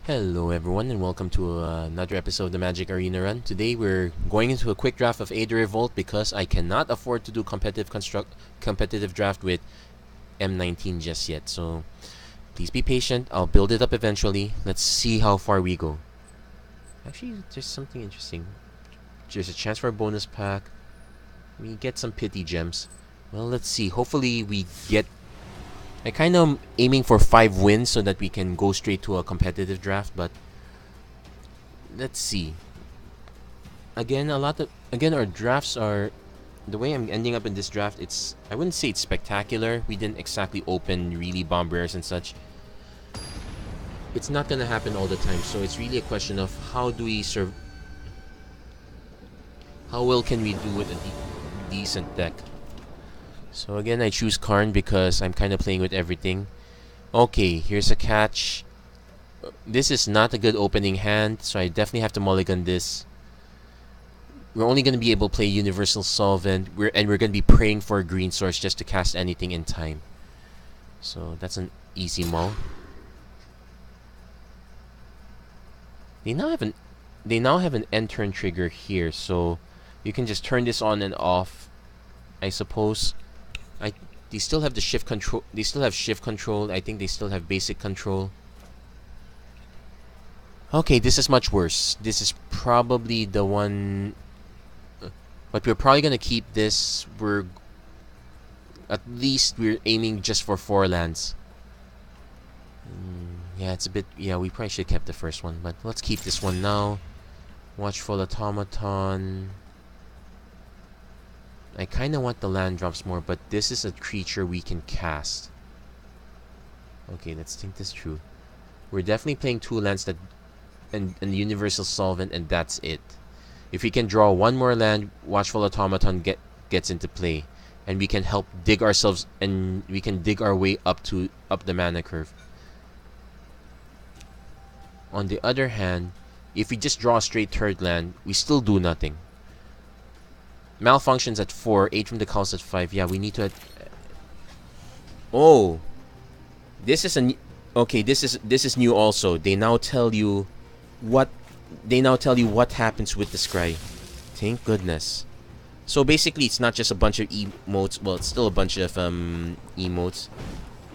Hello everyone and welcome to another episode of the MTG Arena Run. Today we're going into a quick draft of Aether Revolt because I cannot afford to do competitive draft with M19 just yet. So please be patient. I'll build it up eventually. Let's see how far we go. Actually, there's something interesting. There's a chance for a bonus pack. We get some pity gems. Well, let's see. Hopefully we get... I kind of aiming for 5 wins so that we can go straight to a competitive draft, but let's see. Again, our drafts are, the way I'm ending up in this draft, I wouldn't say it's spectacular. We didn't exactly open really bomb rares and such. It's not gonna happen all the time, so it's really a question of how do we how well can we do with a decent deck. So again, I choose Karn because I'm kind of playing with everything. Okay, here's a catch. This is not a good opening hand, so I definitely have to mulligan this. We're only going to be able to play Universal Solvent, we're going to be praying for a green source just to cast anything in time. So that's an easy mull. They now have an end turn trigger here, so you can just turn this on and off, I suppose. They still have the shift control. They still have shift control. I think they still have basic control. Okay, this is much worse. This is probably the one. But we're probably gonna keep this. At least we're aiming just for 4 lands. Yeah, it's a bit. Yeah, we probably should have kept the first one, but let's keep this one now. Watchful Automaton. I kind of want the land drops more, but this is a creature we can cast. Okay, let's think this through. We're definitely playing 2 lands and Universal Solvent, and that's it. If we can draw 1 more land, Watchful Automaton gets into play, and we can help dig ourselves, and we can dig our way up the mana curve. On the other hand, if we just draw a straight 3rd land, we still do nothing. Malfunctions at 4, 8 from the Coast at 5. Yeah, we need to... Oh! This is okay, this is new also. They now tell you what happens with the scry. Thank goodness. So basically it's not just a bunch of emotes. Well, it's still a bunch of emotes.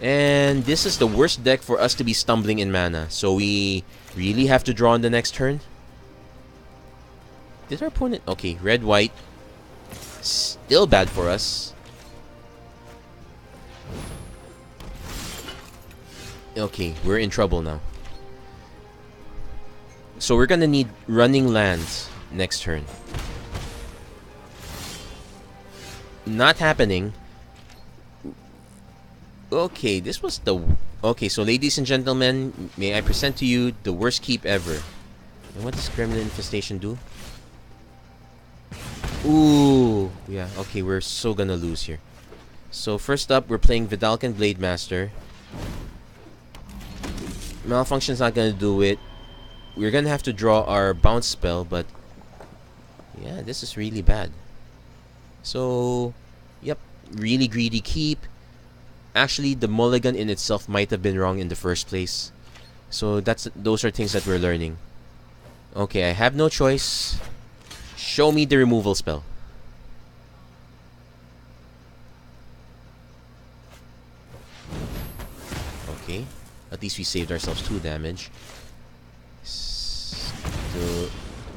And this is the worst deck for us to be stumbling in mana. So we really have to draw on the next turn. Did our opponent... Okay, red-white. Still bad for us. Okay, we're in trouble now. So we're gonna need running lands next turn. Not happening. Okay, this was the... Okay, so ladies and gentlemen, may I present to you the worst keep ever. And what does Gremlin Infestation do? Ooh, yeah, okay, we're so gonna lose here. So first up, we're playing Vidalcan Blade Master. Malfunction's not gonna do it. We're gonna have to draw our bounce spell, but yeah, this is really bad. So, yep, really greedy keep. Actually, the mulligan in itself might have been wrong in the first place. So those are things that we're learning. Okay, I have no choice. Show me the removal spell. Okay. At least we saved ourselves 2 damage. Still,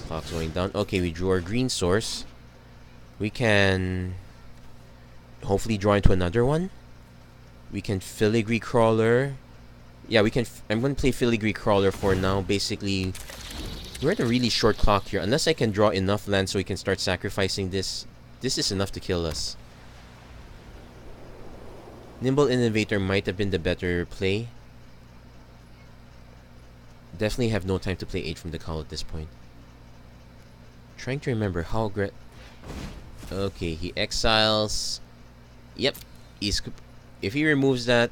clock's going down. Okay, we drew our green source. We can hopefully draw into another one. We can Filigree Crawler. Yeah, we can... I'm going to play Filigree Crawler for now. Basically... We're at a really short clock here. Unless I can draw enough land so we can start sacrificing this. This is enough to kill us. Nimble Innovator might have been the better play. Definitely have no time to play 8 from the Cowl at this point. Trying to remember how okay, he exiles. Yep. If he removes that...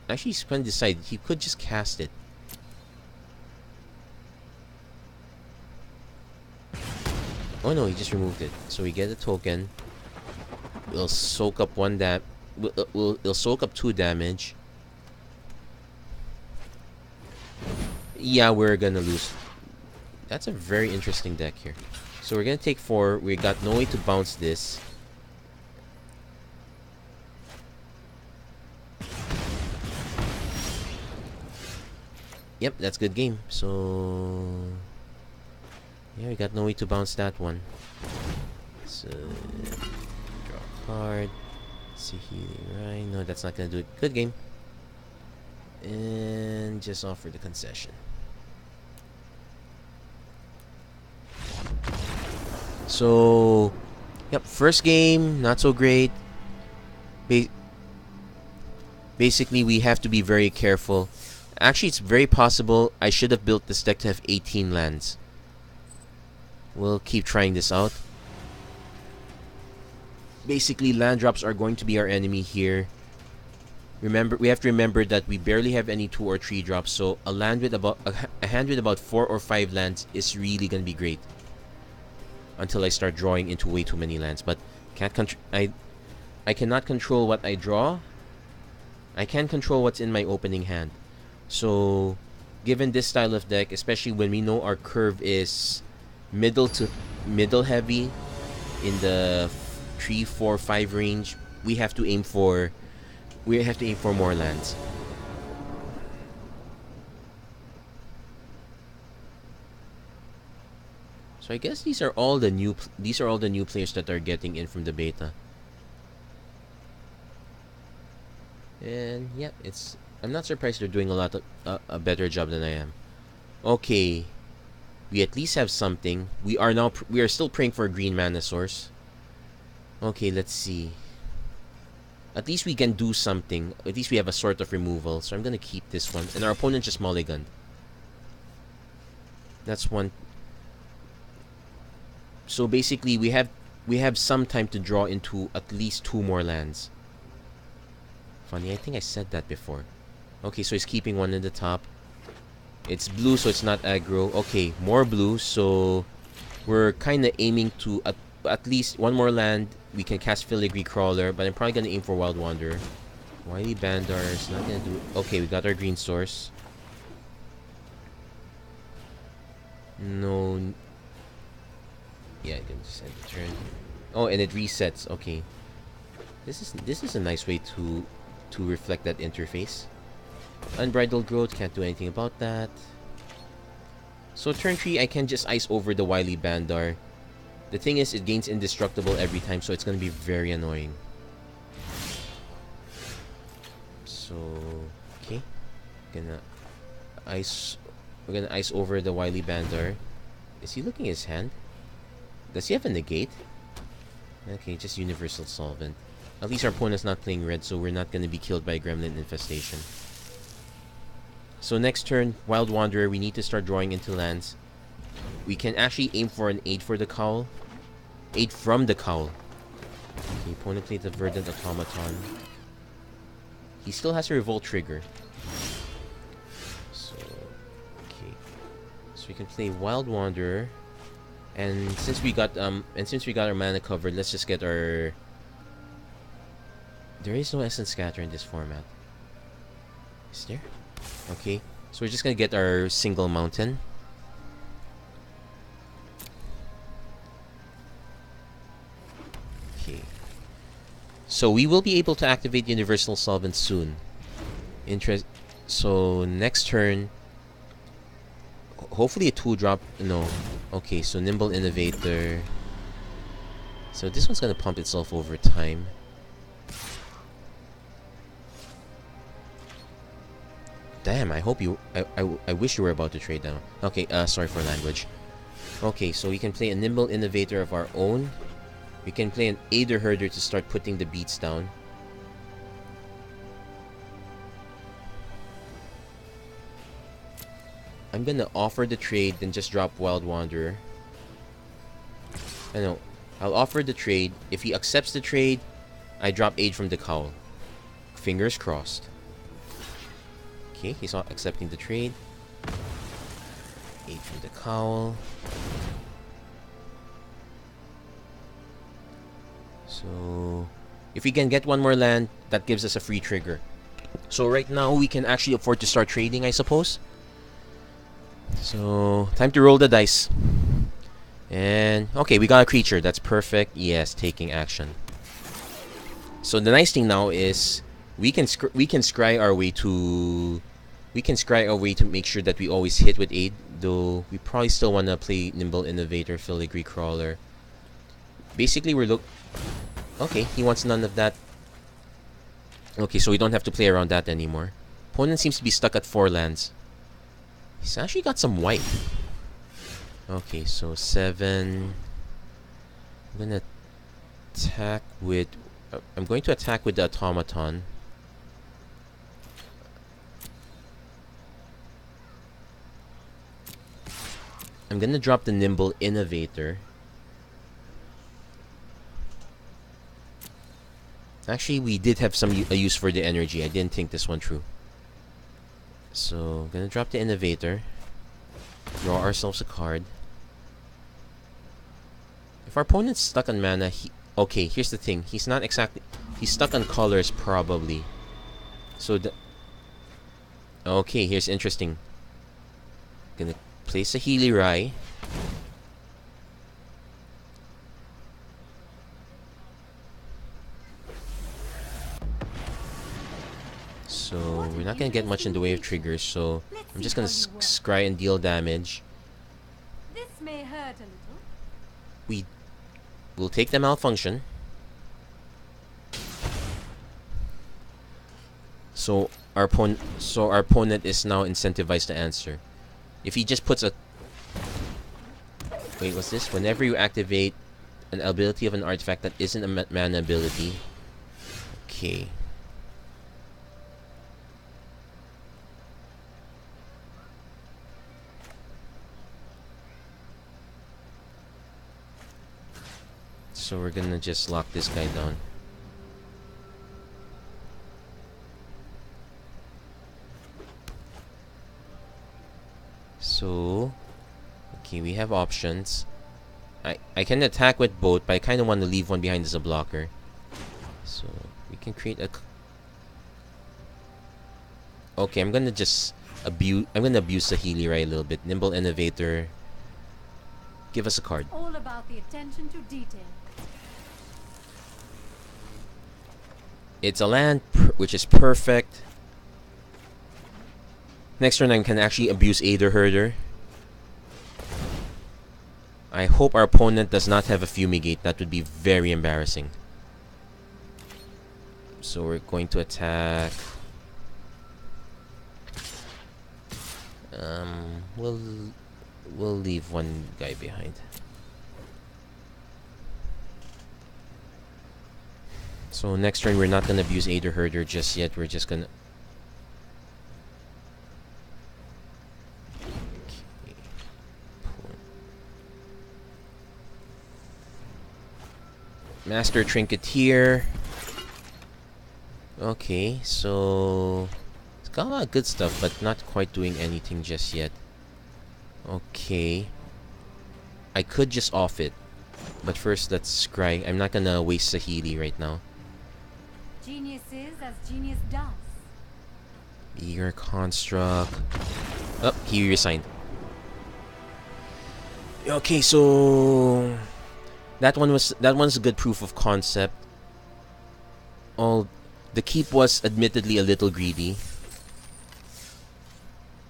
Actually, he's going to decide. He could just cast it. Oh no, he just removed it. So we get a token. We'll soak up 1 we'll soak up 2 damage. Yeah, we're gonna lose. That's a very interesting deck here. So we're gonna take 4. We got no way to bounce this. Yep, that's good game. So yeah, we got no way to bounce that one. So draw a card. Saheeli, right? No, that's not gonna do it. Good game. And just offer the concession. So yep, first game not so great. Basically, we have to be very careful. Actually, it's very possible I should have built this deck to have 18 lands. We'll keep trying this out. Basically, land drops are going to be our enemy here. Remember, we have to remember that we barely have any 2 or 3 drops, so a land with about a hand with about 4 or 5 lands is really gonna be great. Until I start drawing into way too many lands, but I cannot control what I draw. I can control what's in my opening hand. So, given this style of deck, especially when we know our curve is middle to middle heavy in the 3, 4, 5 range, we have to aim for more lands. So I guess these are all the new players that are getting in from the beta. And yeah, I'm not surprised they're doing a better job than I am. Okay, we at least have something. We are still praying for a green mana source. Okay, let's see. At least we can do something. At least we have a sort of removal. So I'm gonna keep this one. And our opponent just mulliganed. That's one. So basically, we have some time to draw into at least 2 more lands. Funny, I think I said that before. Okay, so he's keeping one in the top. It's blue, so it's not aggro. Okay, more blue, so we're kind of aiming to at least 1 more land. We can cast Filigree Crawler, but I'm probably going to aim for Wild Wanderer. Wily Bandar is not going to do it. Okay, we got our green source. No. Yeah, I can just end the turn. Oh, and it resets. Okay. This is a nice way to reflect that interface. Unbridled Growth, can't do anything about that. So turn 3, I can just ice over the Wily Bandar. The thing is, it gains indestructible every time, so it's gonna be very annoying. So okay, we're gonna ice over the Wily Bandar. Is he looking at his hand? Does he have a negate? Okay, just Universal Solvent. At least our opponent's not playing red, so we're not gonna be killed by Gremlin Infestation. So next turn, Wild Wanderer, we need to start drawing into lands. We can actually aim for an 8 for the Cowl. 8 from the Cowl. Okay, opponent plays the Verdant Automaton. He still has a Revolt trigger. So, okay. So we can play Wild Wanderer. And since we got our mana covered, let's just get our... There is no Essence Scatter in this format. Is there? Okay, so we're just gonna get our single mountain. Okay. So we will be able to activate Universal Solvent soon. So next turn, hopefully a 2-drop. No. Okay, so Nimble Innovator. So this one's gonna pump itself over time. Damn, I hope you... I wish you were about to trade down. Okay, sorry for language. Okay, so we can play a Nimble Innovator of our own. We can play an Aether Herder to start putting the beats down. I'm gonna offer the trade, then just drop Wild Wanderer. I know. I'll offer the trade. If he accepts the trade, I drop Aid from the Cowl. Fingers crossed. Okay, he's not accepting the trade. 8 from the Cowl. So, if we can get 1 more land, that gives us a free trigger. So right now, we can actually afford to start trading, I suppose. So, time to roll the dice. And, okay, we got a creature. That's perfect. Yes, taking action. So, the nice thing now is we can scry our way to make sure that we always hit with aid. Though we probably still want to play Nimble Innovator, Filigree Crawler. Basically, okay, he wants none of that. Okay, so we don't have to play around that anymore. Opponent seems to be stuck at 4 lands. He's actually got some white. Okay, so 7. I'm going to attack with the Automaton. I'm gonna drop the Nimble Innovator. Actually, we did have a use for the energy. I didn't think this one through. So, I'm gonna drop the Innovator. Draw ourselves a card. If our opponent's stuck on mana, okay, here's the thing. He's stuck on colors, probably. So, okay, here's interesting. Gonna play Saheeli Rai. So we're not gonna get much in the way of triggers, so I'm just gonna scry and deal damage. This may hurt a little. We will take the malfunction. So our opponent is now incentivized to answer. If he just puts a... Wait, what's this? Whenever you activate an ability of an artifact that isn't a mana ability. Okay. So we're gonna just lock this guy down. So, okay, we have options. I can attack with both, but I kind of want to leave one behind as a blocker. So, we can create a... Okay, I'm gonna abuse Saheeli Rai a little bit. Nimble Innovator. Give us a card. All about the attention to detail. It's a land, which is perfect. Next turn I can actually abuse Aether Herder. I hope our opponent does not have a Fumigate. That would be very embarrassing. So we're going to attack. We'll leave one guy behind. So next turn we're not gonna abuse Aether Herder just yet. We're just gonna... Master Trinketeer. Okay, so it's got a lot of good stuff, but not quite doing anything just yet. Okay, I could just off it, but first let's scry. I'm not gonna waste Saheeli right now. Genius is as genius does. Eager Construct. Oh, he resigned. Okay, so that one's a good proof of concept. The keep was admittedly a little greedy.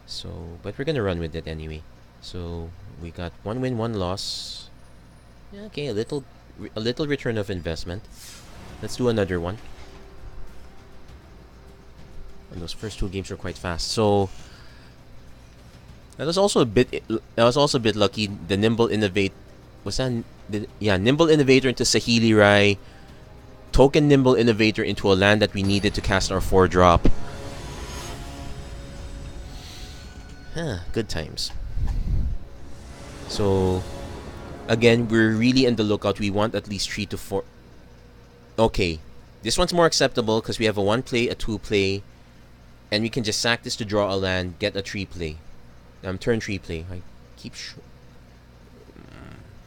So, but we're gonna run with it anyway. So we got 1 win, 1 loss. Yeah, okay, a little return of investment. Let's do another one. And those first 2 games were quite fast. So that was also a bit lucky. The Nimble Innovate was that Nimble Innovator into Saheeli Rai. Token Nimble Innovator into a land that we needed to cast our 4-drop. Good times. So again, we're really in the lookout. We want at least 3 to 4. Okay, this one's more acceptable because we have a 1 play, a 2 play, and we can just sack this to draw a land, get a 3 play. Turn 3 play. I keep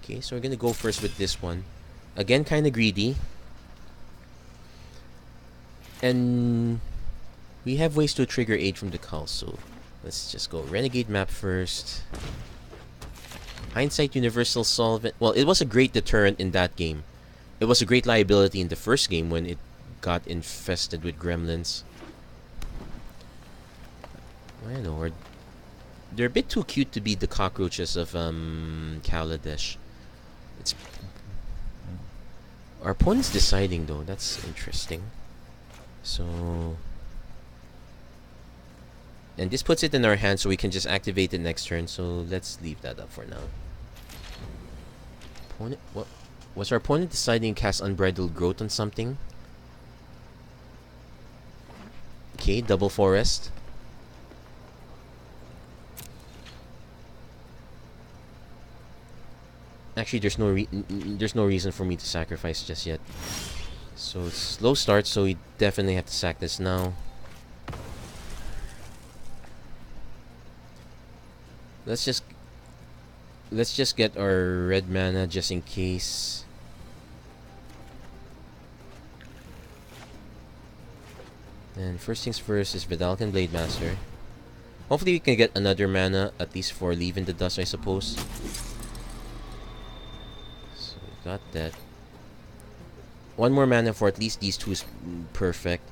okay, so we're gonna go first with this one. Again, kind of greedy. And we have ways to trigger aid from the Cull, so Let's just go Renegade map first. Hindsight Universal Solvent. Well, it was a great deterrent in that game. It was a great liability in the first game when it got infested with gremlins. I don't know. They're a bit too cute to be the cockroaches of Kaladesh. It's our opponent's deciding though. That's interesting. So, and this puts it in our hand, so we can just activate it next turn. So let's leave that up for now. Opponent, what was our opponent deciding to cast Unbridled Growth on something? Okay, double forest. Actually, there's no reason for me to sacrifice just yet. So it's slow start, so we definitely have to sack this now. Let's just get our red mana just in case. And first things first is Vidalcan Blade Master. Hopefully we can get another mana at least for leaving the dust, I suppose. So we got that. One more mana for at least these two is perfect.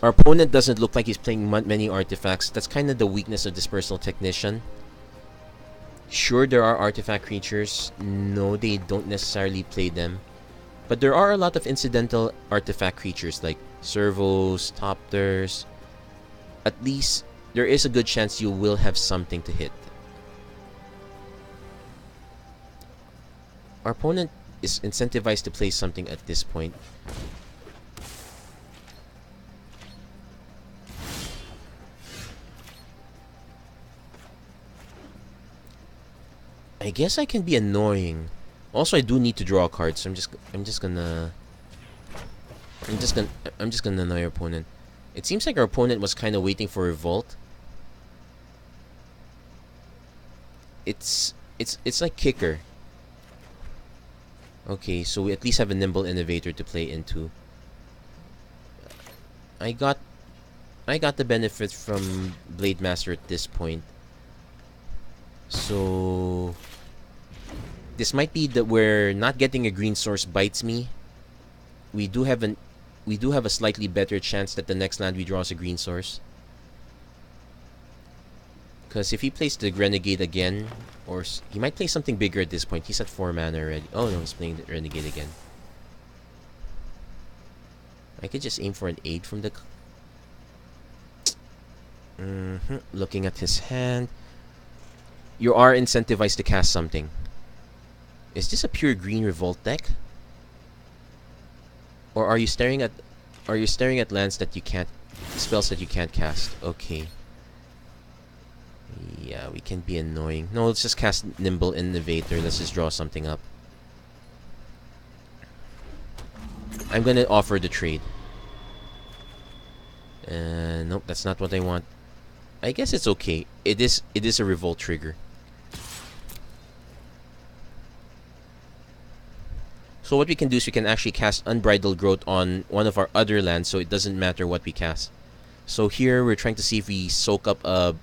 Our opponent doesn't look like he's playing many artifacts. That's kind of the weakness of this Personal Technician. Sure, there are artifact creatures. No, they don't necessarily play them. But there are a lot of incidental artifact creatures like servos, topters. At least there is a good chance you will have something to hit. Our opponent is incentivized to play something at this point. I guess I can be annoying. Also, I do need to draw a card, so I'm just gonna annoy our opponent. It seems like our opponent was kind of waiting for Revolt. It's like Kicker. Okay, so we at least have a Nimble Innovator to play into. I got the benefit from Blade Master at this point. So this might be that where not getting a green source bites me. We do have a slightly better chance that the next land we draw is a green source. Because if he plays the Renegade again, or he might play something bigger at this point. He's at 4 mana already. Oh no, he's playing the Renegade again. I could just aim for an 8 from the... Looking at his hand. You are incentivized to cast something. Is this a pure green Revolt deck? Or are you staring at lands that you can't, spells that you can't cast? Okay. Yeah, we can be annoying. No, let's just cast Nimble Innovator. Let's just draw something up. I'm gonna offer the trade. Nope, that's not what I want. I guess it's okay. It is a Revolt trigger. So what we can do is we can actually cast Unbridled Growth on one of our other lands, so it doesn't matter what we cast. So here we're trying to see if we soak up a...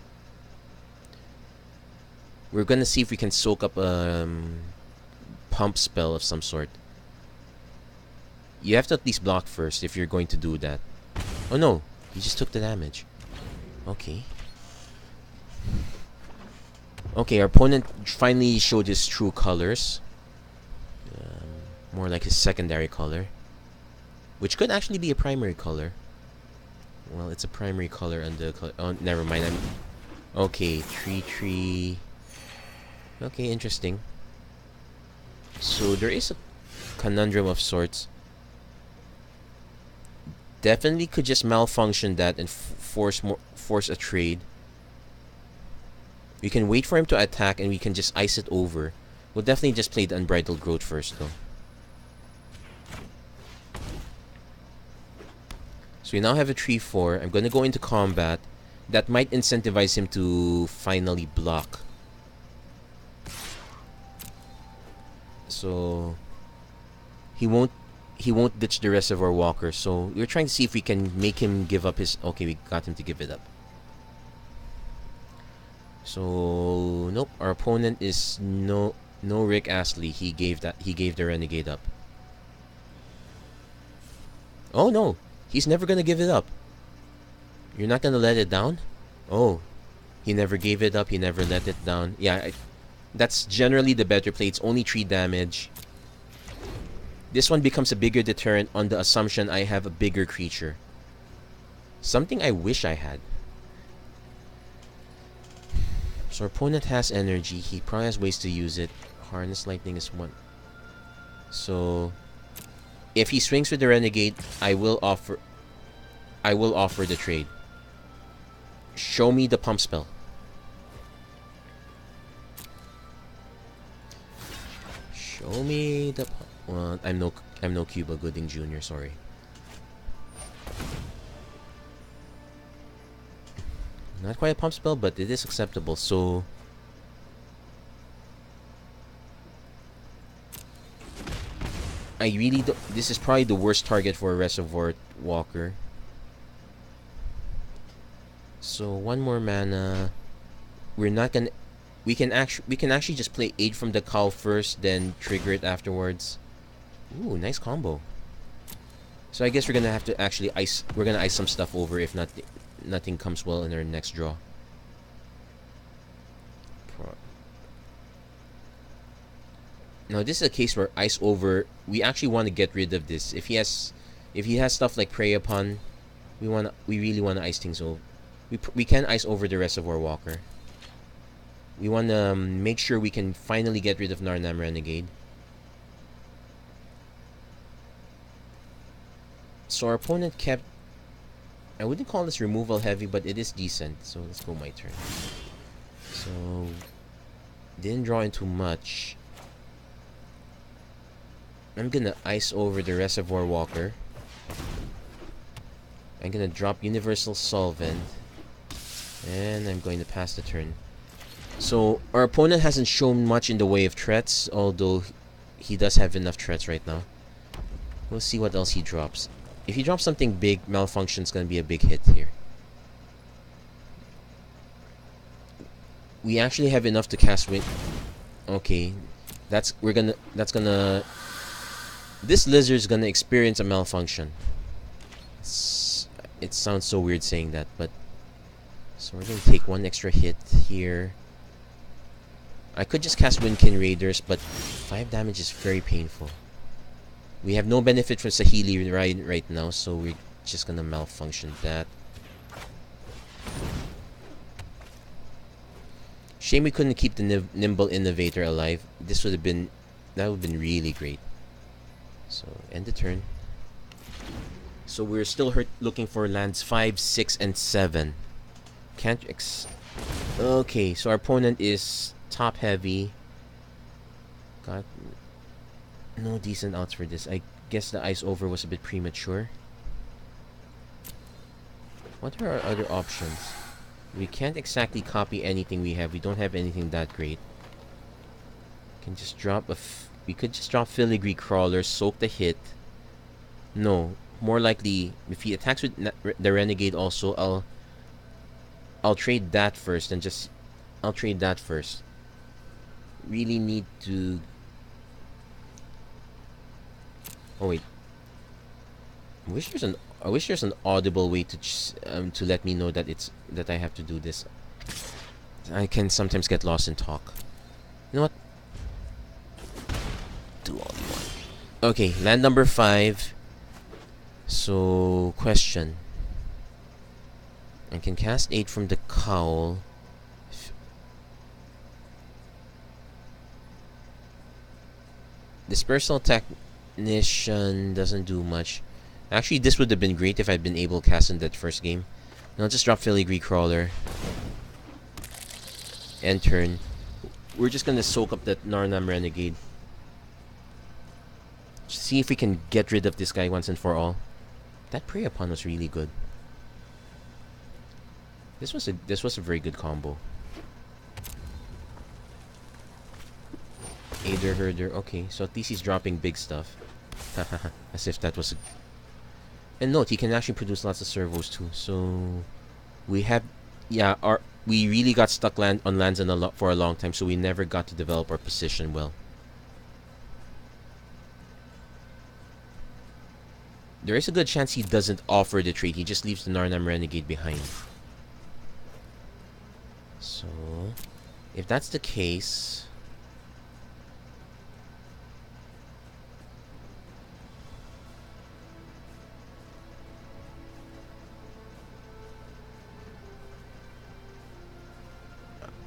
We're gonna see if we can soak up a pump spell of some sort. You have to at least block first if you're going to do that. Oh no, he just took the damage. Okay. Okay, our opponent finally showed his true colors. More like his secondary color. Which could actually be a primary color. Well, it's a primary color and the color... Oh, never mind. Okay, tree. Okay, interesting. So there is a conundrum of sorts. Definitely could just malfunction that and force a trade. We can wait for him to attack and we can just ice it over. We'll definitely just play the Unbridled Growth first though. So we now have a 3-4. I'm gonna go into combat. That might incentivize him to finally block. So he won't ditch the Reservoir Walker. So we're trying to see if we can make him give up his... Okay, we got him to give it up. So nope, our opponent is no Rick Astley. He gave the renegade up. Oh no, he's never gonna give it up. You're not gonna let it down? Oh, he never gave it up. He never let it down. Yeah, that's generally the better play. It's only 3 damage. This one becomes a bigger deterrent on the assumption I have a bigger creature. Something I wish I had. So our opponent has energy. He probably has ways to use it. Harness Lightning is one. So if he swings with the renegade, I will offer the trade. Show me the pump spell. Show me the well, I'm no Cuba Gooding Jr., sorry. Not quite a pump spell, but it is acceptable. So I really don't, this is probably the worst target for a Reservoir Walker. So one more mana. We're not gonna. We can actually just play Aid from the Cow first, then trigger it afterwards. Ooh, nice combo. So I guess we're gonna have to actually ice. We're gonna ice some stuff over if not, nothing comes well in our next draw. Now this is a case where ice over. We actually want to get rid of this. If he has stuff like Prey Upon, we really wanna ice things over. We can ice over the Reservoir Walker. We want to make sure we can finally get rid of Narnam Renegade. So our opponent kept... I wouldn't call this removal heavy, but it is decent. So let's go my turn. So... didn't draw into much. I'm gonna ice over the Reservoir Walker. I'm gonna drop Universal Solvent. And I'm going to pass the turn. So our opponent hasn't shown much in the way of threats, although he does have enough threats right now. We'll see what else he drops. If he drops something big, Malfunction's gonna be a big hit here. We actually have enough to cast Wind. Okay, this lizard's gonna experience a Malfunction. It sounds so weird saying that, but so we're gonna take 1 extra hit here. I could just cast Windkin Raiders, but 5 damage is very painful. We have no benefit from Saheeli right now, so we're just gonna Malfunction that. Shame we couldn't keep the Nimble Innovator alive. That would have been really great. So end the turn. So we're still looking for lands 5, 6, and 7. Okay, so our opponent is top heavy. Got no decent outs for this. I guess the ice over was a bit premature. What are our other options? We can't exactly copy anything we have. We don't have anything that great. Can just drop we could just drop Filigree Crawler, soak the hit. No, more likely if he attacks with the Renegade also, I'll trade that first and just I'll trade that first. Really need to. Oh wait. I wish there's an audible way to let me know that I have to do this. I can sometimes get lost in talk. You know what? Do all you want. Okay, land number 5. So question. I can cast 8 from the Cowl. Dispersal Technician doesn't do much. Actually, this would have been great if I'd been able to cast in that first game. Now I'll just drop Filigree Crawler. End turn. We're just gonna soak up that Narnam Renegade. See if we can get rid of this guy once and for all. That Prey Upon was really good. This was a very good combo. Aether Herder. Okay, so at least he's dropping big stuff. As if that was a... And note, he can actually produce lots of servos too. So we have, yeah, we really got stuck on lands for a long time, so we never got to develop our position well. There is a good chance he doesn't offer the trade. He just leaves the Narnam Renegade behind. So, if that's the case...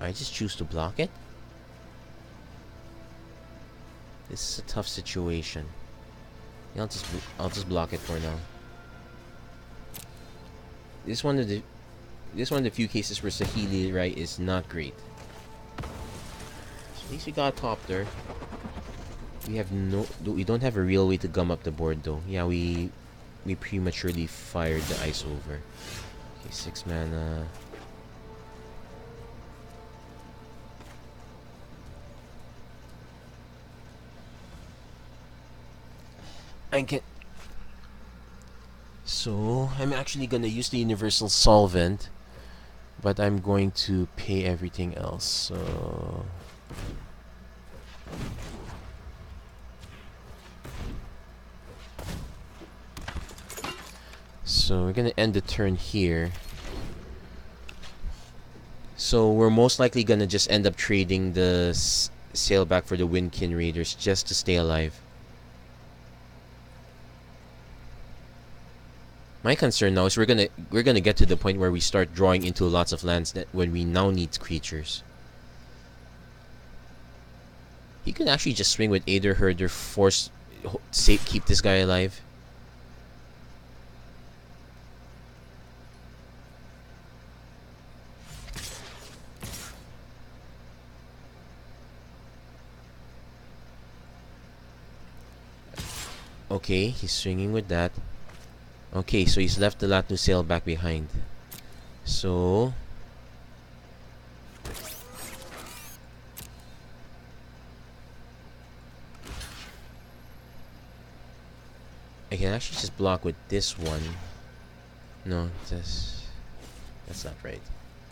I just choose to block it. This is a tough situation. Yeah, I'll just block it for now. This one of the few cases where Saheeli, right, is not great. So at least we got Copter. We don't have a real way to gum up the board though. Yeah, we prematurely fired the Ice over. Okay, 6 mana. So, I'm actually gonna use the Universal Solvent, but I'm going to pay everything else, so we're gonna end the turn here. So we're most likely gonna just end up trading the Sailback for the Windkin Raiders just to stay alive. My concern now is we're gonna get to the point where we start drawing into lots of lands that when we now need creatures. He could actually just swing with Aether Herder, keep this guy alive. Okay, he's swinging with that. Okay, so he's left the Latnu Sailback behind. So... I can actually just block with this one. No, that's not right.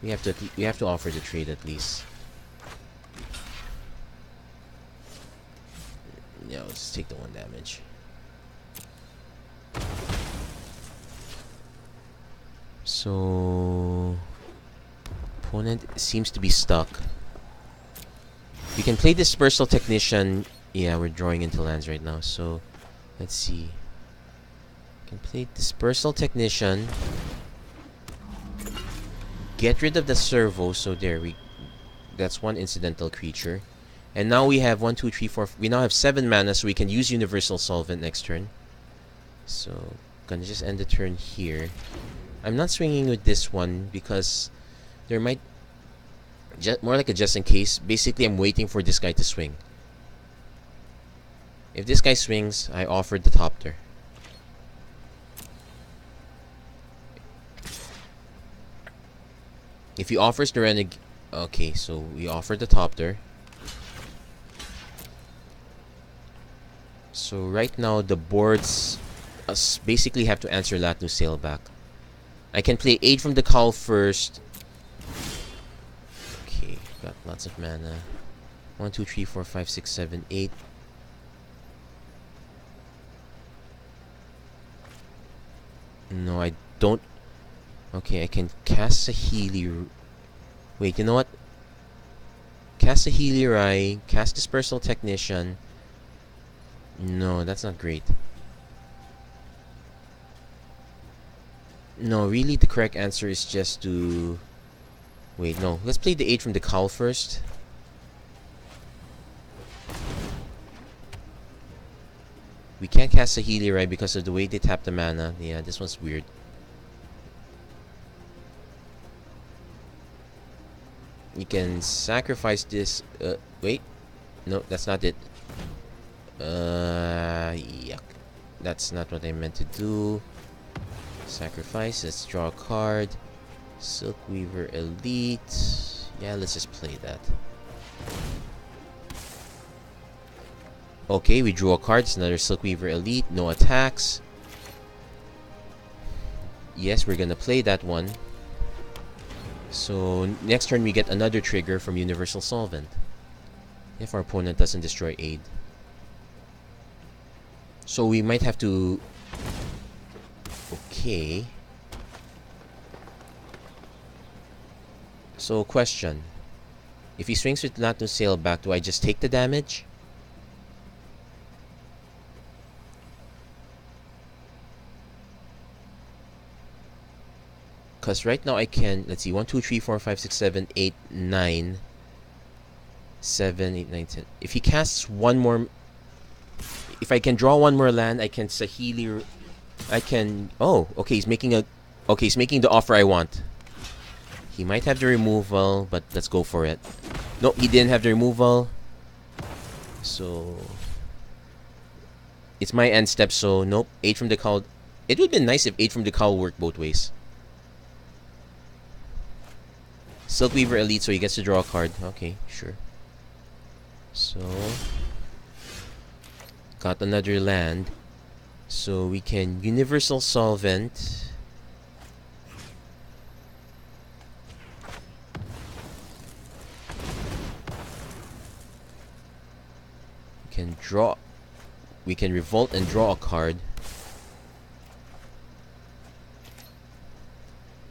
We have to offer the trade at least. Yeah, let's take the 1 damage. So opponent seems to be stuck. We can play Dispersal Technician. Yeah, we're drawing into lands right now. So let's see. We can play Dispersal Technician. Get rid of the Servo. So that's 1 incidental creature. And now we have 1, 2, 3, 4. We now have 7 mana, so we can use Universal Solvent next turn. So gonna just end the turn here. I'm not swinging with this one because there might more like a just in case. Basically, I'm waiting for this guy to swing. If this guy swings, I offered the Topter. If he offers the Renegade... Okay, so we offered the Topter. So right now, the boards basically have to answer Latnu Sailback. I can play Aid from the Cowl first. Okay, got lots of mana. 1, 2, 3, 4, 5, 6, 7, 8. No, I don't. Okay, I can cast Saheeli. Wait, you know what? Cast Saheeli Rai, cast Dispersal Technician. No, that's not great. No, really the correct answer is just to... Wait, no. Let's play the 8 from the Cowl first. We can't cast Saheeli Rai because of the way they tap the mana. Yeah, this one's weird. You can sacrifice this... wait. No, that's not it. Yuck. That's not what I meant to do. Sacrifice. Let's draw a card. Silkweaver Elite. Yeah, let's just play that. Okay, we drew a card. It's another Silkweaver Elite. No attacks. Yes, we're gonna play that one. So next turn we get another trigger from Universal Solvent. If our opponent doesn't destroy aid. So we might have to... Okay. So question. If he swings with Lato Sailback, do I just take the damage? Because right now I can... Let's see. 1, 2, 3, 4, 5, 6, 7, 8, 9... 7, 8, 9, 10. If he casts one more... If I can draw one more land, I can Saheeli... I can... Oh, okay, he's making a... Okay, he's making the offer I want. He might have the removal, but let's go for it. No, he didn't have the removal. So... It's my end step, so nope. 8 from the Cowl... It would have been nice if 8 from the Cowl worked both ways. Silkweaver Elite, so he gets to draw a card. Okay, sure. So... Got another land. So we can Universal Solvent. We can draw. We can Revolt and draw a card.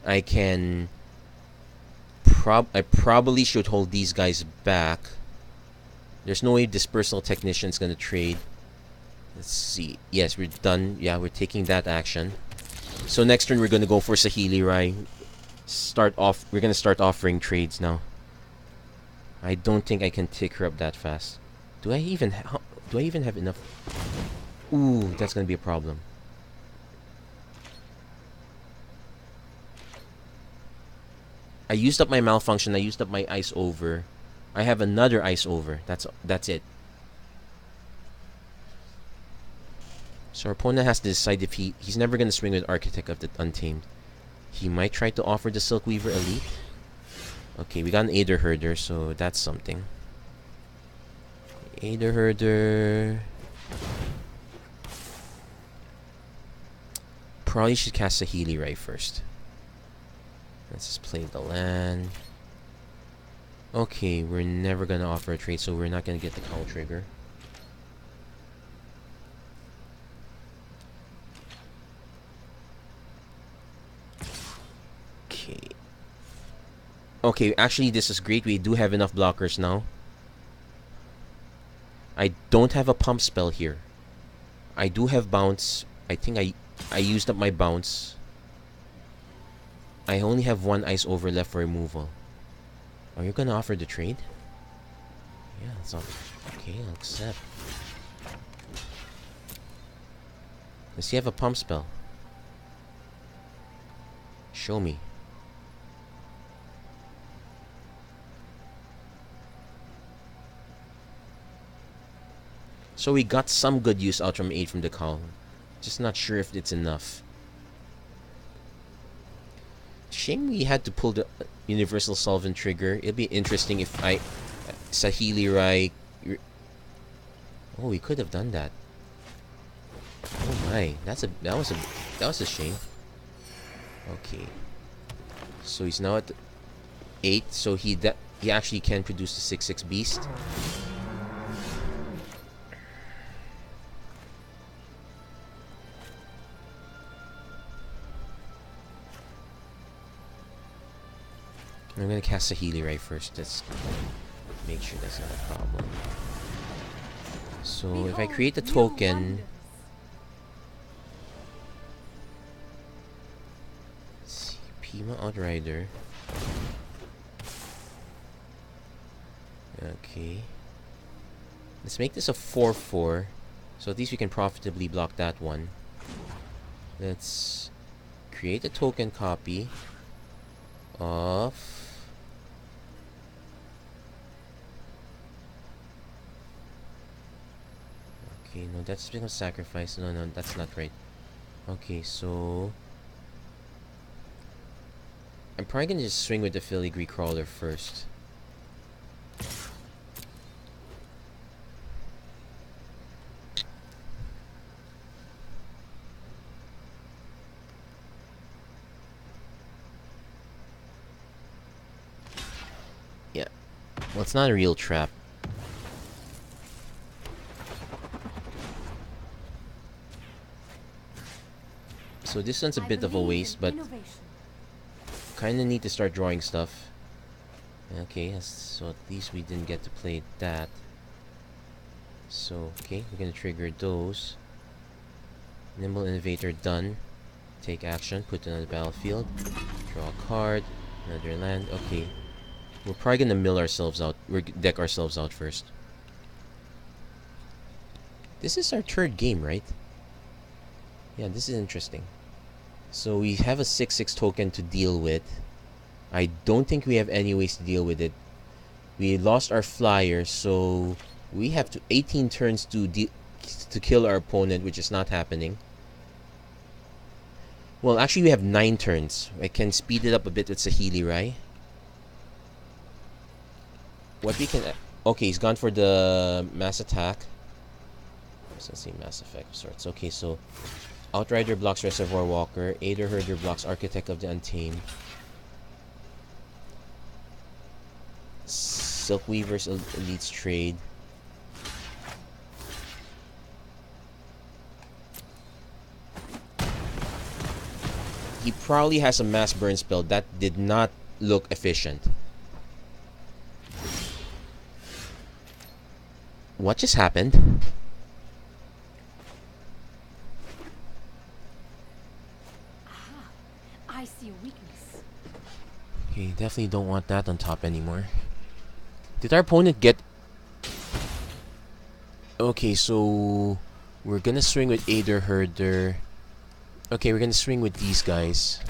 I can... I probably should hold these guys back. There's no way Dispersal Technician's gonna trade. Let's see. Yes, we're done. Yeah, we're taking that action. So next turn we're gonna go for Saheeli Rai. We're gonna start offering trades now. I don't think I can take her up that fast. Do I even have enough? Ooh, that's gonna be a problem. I used up my Malfunction. I used up my Ice Over. I have another Ice Over. That's it. So our opponent has to decide if he's never going to swing with Architect of the Untamed. He might try to offer the Silkweaver Elite. Okay, we got an Aether Herder, so that's something. Aether Herder. Probably should cast Saheeli Rai first. Let's just play the land. Okay, we're never going to offer a trade, so we're not going to get the Cowl trigger. Okay, actually this is great. We do have enough blockers now. I don't have a pump spell here. I do have bounce. I think I used up my bounce. I only have one Ice Over left for removal. Are you gonna offer the trade? Yeah, that's all. Okay, I'll accept. Does he have a pump spell? Show me. So we got some good use out from 8 from the Cowl. Just not sure if it's enough. Shame we had to pull the Universal Solvent trigger. It'd be interesting if I... Saheeli Rai... Oh, we could have done that. Oh my, that was a shame. Okay. So he's now at 8, so he actually can produce the 6/6 beast. I'm gonna cast Saheeli Rai first. Let's make sure that's not a problem. So if I create a token, let's see, Pima Outrider. Okay. Let's make this a 4/4, so at least we can profitably block that one. Let's create a token copy of... Okay, no, that's because sacrifice. No, that's not right. Okay, so... I'm probably gonna just swing with the Filigree Crawler first. Well, it's not a real trap. So this one's a bit of a waste, but kind of need to start drawing stuff. Okay, so at least we didn't get to play that. So, okay, we're gonna trigger those. Nimble Innovator done. Take action, put it on the battlefield. Draw a card, another land. Okay, we're probably gonna mill ourselves out. We're deck ourselves out first. This is our third game, right? Yeah, this is interesting. So we have a 6/6 token to deal with. I don't think we have any ways to deal with it. We lost our flyer, so we have to 18 turns to kill our opponent, which is not happening. Well, actually we have 9 turns. I can speed it up a bit with Saheeli, right? What we can... Okay, he's gone for the mass attack. Let's say mass effect of sorts. Okay, so Outrider blocks Reservoir Walker. Aether Herder blocks Architect of the Untamed. Silkweaver's Elite's Trade. He probably has a mass burn spell. That did not look efficient. What just happened? I see a weakness. Okay, definitely don't want that on top anymore. Did our opponent get... Okay, so we're gonna swing with Aether Herder. Okay, we're gonna swing with these guys.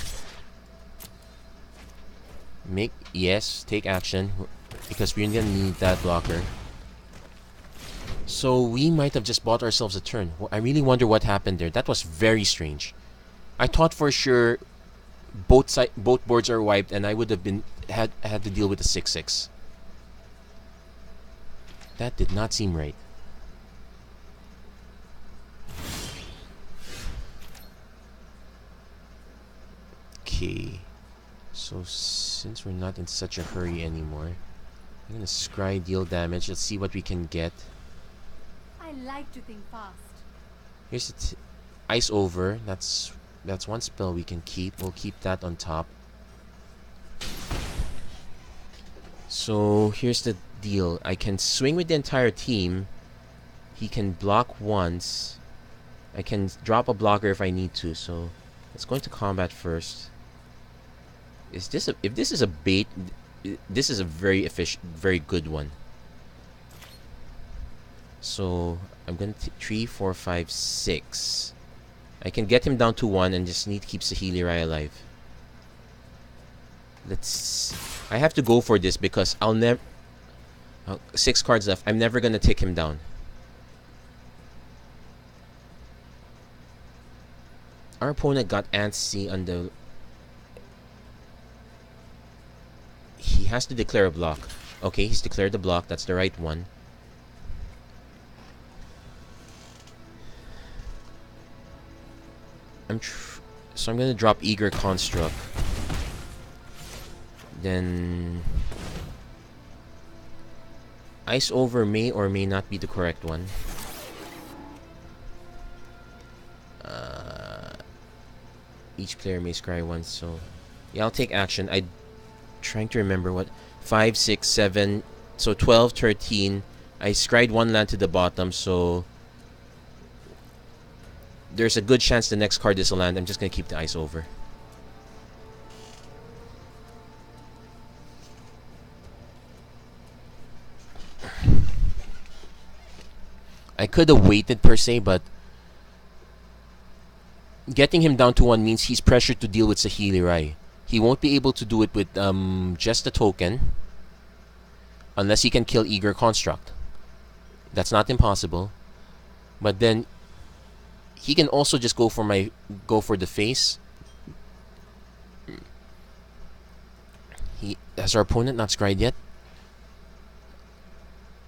Yes, take action, because we're gonna need that blocker. So we might have just bought ourselves a turn. I really wonder what happened there. That was very strange. I thought for sure both boards are wiped, and I would have had to deal with the 6/6. That did not seem right. Okay, so since we're not in such a hurry anymore, I'm gonna scry, deal damage. Let's see what we can get. I like to think fast. Here's Ice Over. That's one spell we can keep. We'll keep that on top. So here's the deal. I can swing with the entire team. He can block once. I can drop a blocker if I need to. So let's go into combat first. If this is a bait, this is a very efficient, very good one. So I'm gonna 3, 4, 5, 6. I can get him down to 1 and just need to keep Saheeli alive. I have to go for this because I'll never... 6 cards left. I'm never gonna take him down. Our opponent got antsy on the... He has to declare a block. Okay, he's declared the block. That's the right one. So I'm gonna drop Eager Construct. Then Ice Over may or may not be the correct one. Each player may scry once, so yeah, I'll take action. I'm trying to remember what 5, 6, 7, so 12, 13. I scried 1 land to the bottom, so there's a good chance the next card is a land. I'm just gonna keep the Ice Over. I could have waited per se, but getting him down to 1 means he's pressured to deal with Saheeli Rai. He won't be able to do it with just a token unless he can kill Eager Construct. That's not impossible. But then he can also just go for the face. Has our opponent not scried yet?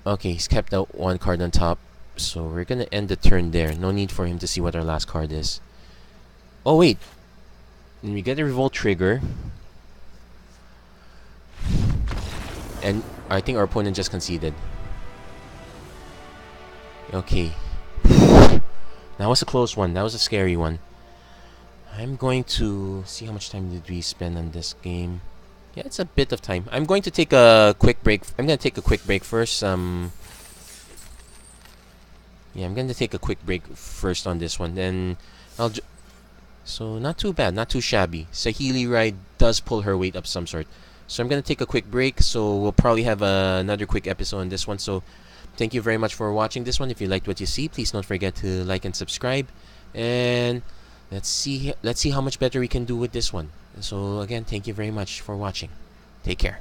Okay, he's kept out 1 card on top. So we're gonna end the turn there. No need for him to see what our last card is. Oh wait, when we get a Revolt trigger, And I think our opponent just conceded. Okay. That was a close one. That was a scary one. I'm going to see how much time did we spend on this game. Yeah, it's a bit of time. I'm going to take a quick break. I'm going to take a quick break first. Yeah, I'm going to take a quick break first on this one. Then so not too bad, not too shabby. Saheeli ride does pull her weight up some sort. So I'm going to take a quick break. So we'll probably have another quick episode on this one. So thank you very much for watching this one. If you liked what you see, please don't forget to like and subscribe. And let's see how much better we can do with this one. So again, thank you very much for watching. Take care.